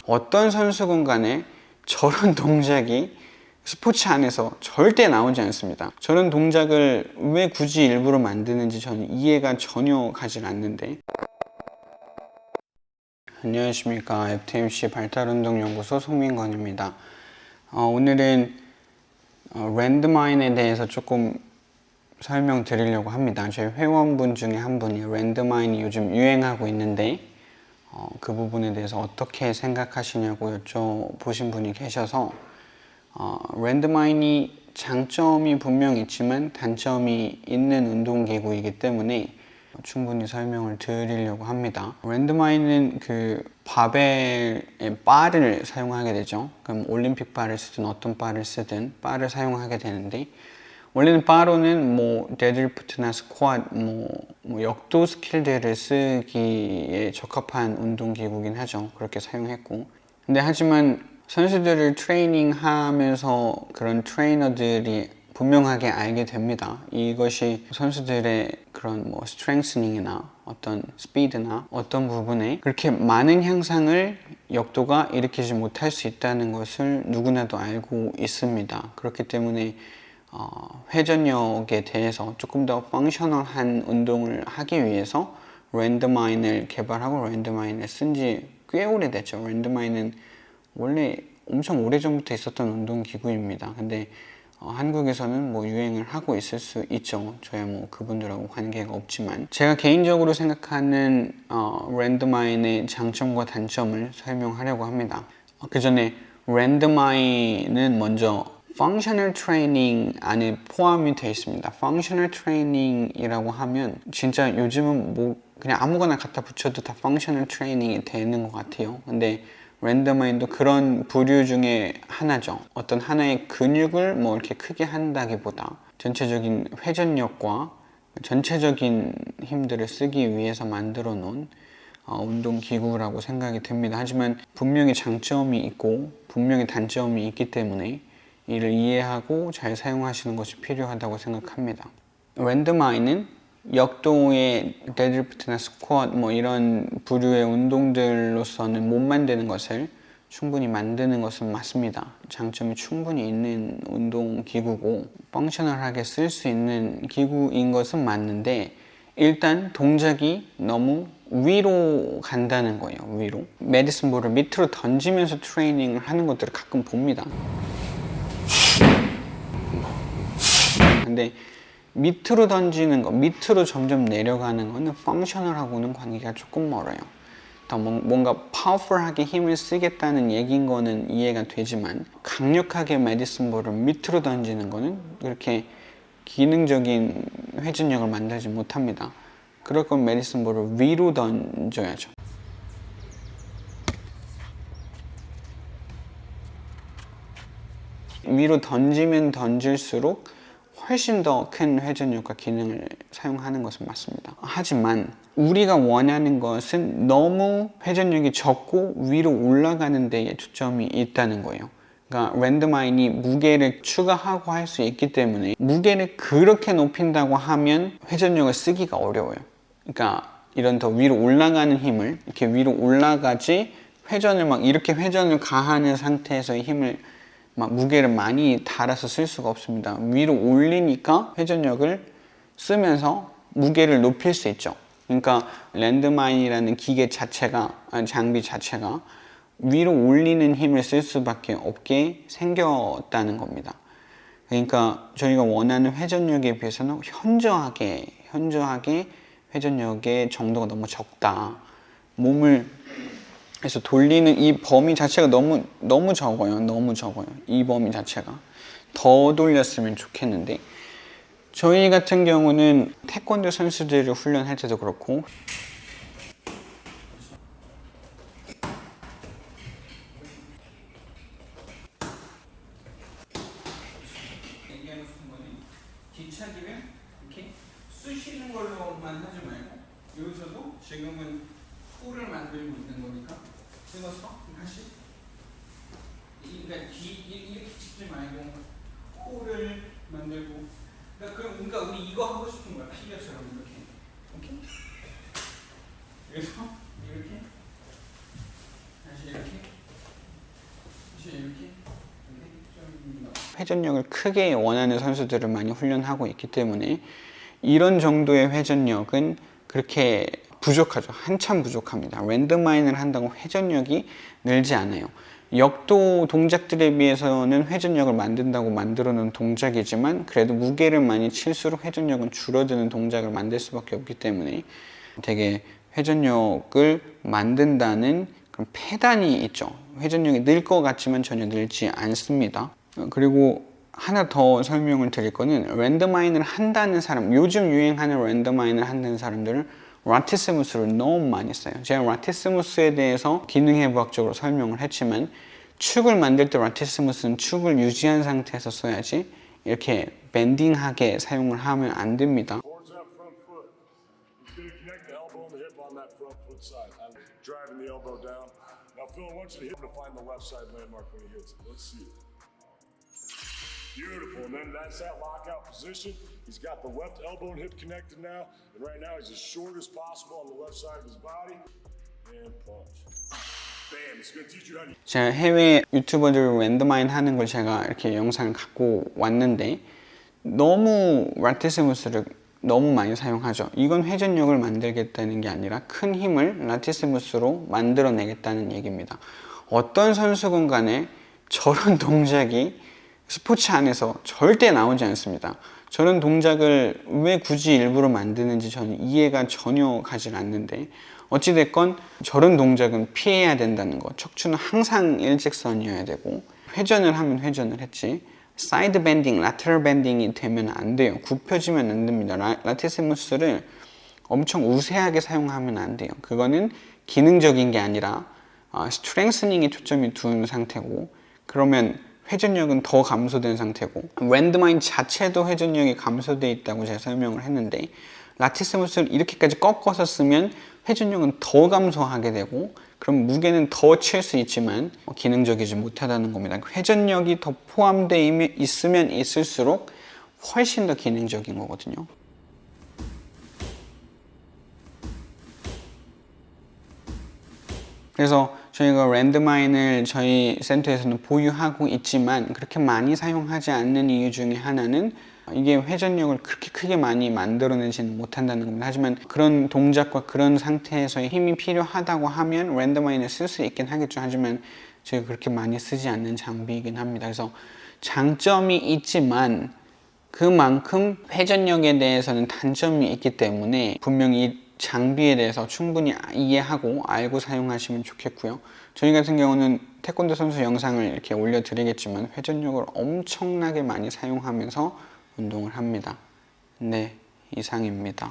어떤 선수건 간에 저런 동작이 스포츠 안에서 절대 나오지 않습니다. 저런 동작을 왜 굳이 일부러 만드는지 저는 이해가 전혀 가질 않는데. 안녕하십니까. FTMC 발달운동연구소 송민건입니다. 오늘은 랜드마인에 대해서 조금 설명드리려고 합니다. 저희 회원분 중에 한 분이 랜드마인이 요즘 유행하고 있는데 그 부분에 대해서 어떻게 생각하시냐고 여쭤보신 분이 계셔서 랜드마인이 장점이 분명 있지만 단점이 있는 운동기구이기 때문에 충분히 설명을 드리려고 합니다. 랜드마인은 그 바벨의 바를 사용하게 되죠. 그럼 올림픽 바를 쓰든 어떤 바를 쓰든 바를 사용하게 되는데, 원래는 바로는 뭐 데드리프트나 스쿼트, 뭐 역도 스킬들을 쓰기에 적합한 운동기구긴 하죠. 그렇게 사용했고, 근데 하지만 선수들을 트레이닝하면서 그런 트레이너들이 분명하게 알게 됩니다. 이것이 선수들의 그런 뭐 스트렝스닝이나 어떤 스피드나 어떤 부분에 그렇게 많은 향상을 역도가 일으키지 못할 수 있다는 것을 누구나도 알고 있습니다. 그렇기 때문에 회전력에 대해서 조금 더 펑셔널한 운동을 하기 위해서 랜드마인을 개발하고 랜드마인을 쓴 지 꽤 오래됐죠. 랜드마인은 원래 엄청 오래전부터 있었던 운동기구입니다. 근데 한국에서는 뭐 유행을 하고 있을 수 있죠. 저야 뭐 그분들하고 관계가 없지만, 제가 개인적으로 생각하는 랜드마인의 장점과 단점을 설명하려고 합니다. 그 전에 랜드마인은 먼저 펑셔널 트레이닝 안에 포함이 되어 있습니다. 펑셔널 트레이닝이라고 하면 진짜 요즘은 뭐 그냥 아무거나 갖다 붙여도 다 펑셔널 트레이닝이 되는 것 같아요. 근데 랜드마인도 그런 부류 중에 하나죠. 어떤 하나의 근육을 뭐 이렇게 크게 한다기보다 전체적인 회전력과 전체적인 힘들을 쓰기 위해서 만들어 놓은 운동기구라고 생각이 됩니다. 하지만 분명히 장점이 있고 분명히 단점이 있기 때문에 이를 이해하고 잘 사용하시는 것이 필요하다고 생각합니다. 랜드마인은 역도의 데드리프트나 스쿼트 뭐 이런 부류의 운동들로서는 못 만드는 것을 충분히 만드는 것은 맞습니다. 장점이 충분히 있는 운동기구고 펑셔널하게 쓸 수 있는 기구인 것은 맞는데, 일단 동작이 너무 위로 간다는 거예요. 위로. 메디슨 볼을 밑으로 던지면서 트레이닝을 하는 것들을 가끔 봅니다. 근데 밑으로 던지는 거, 밑으로 점점 내려가는 거는 펑셔널하고는 관계가 조금 멀어요. 뭔가 파워풀하게 힘을 쓰겠다는 얘기인 거는 이해가 되지만, 강력하게 메디슨 볼을 밑으로 던지는 거는 그렇게 기능적인 회전력을 만들지 못합니다. 그럴 거면 메디슨 볼을 위로 던져야죠. 위로 던지면 던질수록 훨씬 더 큰 회전력과 기능을 사용하는 것은 맞습니다. 하지만 우리가 원하는 것은 너무 회전력이 적고 위로 올라가는 데에 초점이 있다는 거예요. 그러니까 랜드마인이 무게를 추가하고 할 수 있기 때문에 무게를 그렇게 높인다고 하면 회전력을 쓰기가 어려워요. 그러니까 이런 더 위로 올라가는 힘을 이렇게 위로 올라가지, 회전을 막 이렇게 회전을 가하는 상태에서의 힘을 막 무게를 많이 달아서 쓸 수가 없습니다. 위로 올리니까 회전력을 쓰면서 무게를 높일 수 있죠. 그러니까 랜드마인이라는 기계 자체가, 장비 자체가 위로 올리는 힘을 쓸 수밖에 없게 생겼다는 겁니다. 그러니까 저희가 원하는 회전력에 비해서는 현저하게 회전력의 정도가 너무 적다. 몸을 그래서 돌리는 이 범위 자체가 너무 적어요. 이 범위 자체가 더 돌렸으면 좋겠는데, 저희 같은 경우는 태권도 선수들을 훈련할 때도 그렇고 얘기하고 싶은 거는 뒤차기를 이렇게 쑤시는 걸로만 하지 말고, 여기서도 지금은 홀을 만들고 있는 거니까 찍어서 다시 그러니까 이렇게 찍지 말고 홀을 만들고, 그러니까 우리 이거 하고 싶은 거야. 피겨처럼 이렇게. 오케이? 그래서 이렇게 다시 이렇게 회전력을 크게 원하는 선수들을 많이 훈련하고 있기 때문에 이런 정도의 회전력은 그렇게 부족하죠. 한참 부족합니다. 랜덤마인을 한다고 회전력이 늘지 않아요. 역도 동작들에 비해서는 회전력을 만든다고 만들어 놓은 동작이지만 그래도 무게를 많이 칠수록 회전력은 줄어드는 동작을 만들 수밖에 없기 때문에 되게 회전력을 만든다는 그런 폐단이 있죠. 회전력이 늘 것 같지만 전혀 늘지 않습니다. 그리고 하나 더 설명을 드릴 거는 랜덤마인을 한다는 사람, 요즘 유행하는 랜덤마인을 한다는 사람들은 라티스무스를 너무 많이 써요. 제가 라티스무스에 대해서 기능해부학적으로 설명을 했지만 축을 만들 때 라티스무스는 축을 유지한 상태에서 써야지 이렇게 밴딩하게 사용을 하면 안 됩니다. Beautiful, and then that's that lockout position. He's got the left elbow and hip connected now, and right now he's as short as possible on the left side of his body, and punch. Bam, it's gonna teach you how to... 제가 해외 유튜버들 랜덤마인 하는 걸 제가 이렇게 영상을 갖고 왔는데 너무 라티스무스를 너무 많이 사용하죠. 이건 회전력을 만들겠다는 게 아니라 큰 힘을 라티스무스로 만들어내겠다는 얘기입니다. 어떤 선수건 간에 저런 동작이 스포츠 안에서 절대 나오지 않습니다. 저런 동작을 왜 굳이 일부러 만드는지 저는 이해가 전혀 가지 않는데 어찌됐건 저런 동작은 피해야 된다는 거. 척추는 항상 일직선이어야 되고 회전을 하면 회전을 했지 사이드 밴딩, 라테럴 밴딩이 되면 안 돼요. 굽혀지면 안 됩니다. 라티스무스를 엄청 우세하게 사용하면 안 돼요. 그거는 기능적인 게 아니라 스트렝스닝에 초점이 둔 상태고 그러면 회전력은 더 감소된 상태고 랜덤마인 자체도 회전력이 감소되어 있다고 제가 설명을 했는데 라티스무스를 이렇게까지 꺾어서 쓰면 회전력은 더 감소하게 되고 그럼 무게는 더 칠 수 있지만 기능적이지 못하다는 겁니다. 회전력이 더 포함되어 있으면 있을수록 훨씬 더 기능적인 거거든요. 그래서 저희가 랜덤마인을 저희 센터에서는 보유하고 있지만 그렇게 많이 사용하지 않는 이유 중에 하나는 이게 회전력을 그렇게 크게 많이 만들어내지는 못한다는 겁니다. 하지만 그런 동작과 그런 상태에서의 힘이 필요하다고 하면 랜덤마인을 쓸 수 있긴 하겠죠. 하지만 제가 그렇게 많이 쓰지 않는 장비이긴 합니다. 그래서 장점이 있지만 그만큼 회전력에 대해서는 단점이 있기 때문에 분명히 이 장비에 대해서 충분히 이해하고 알고 사용하시면 좋겠고요. 저희 같은 경우는 태권도 선수 영상을 이렇게 올려드리겠지만 회전력을 엄청나게 많이 사용하면서 운동을 합니다. 네, 이상입니다.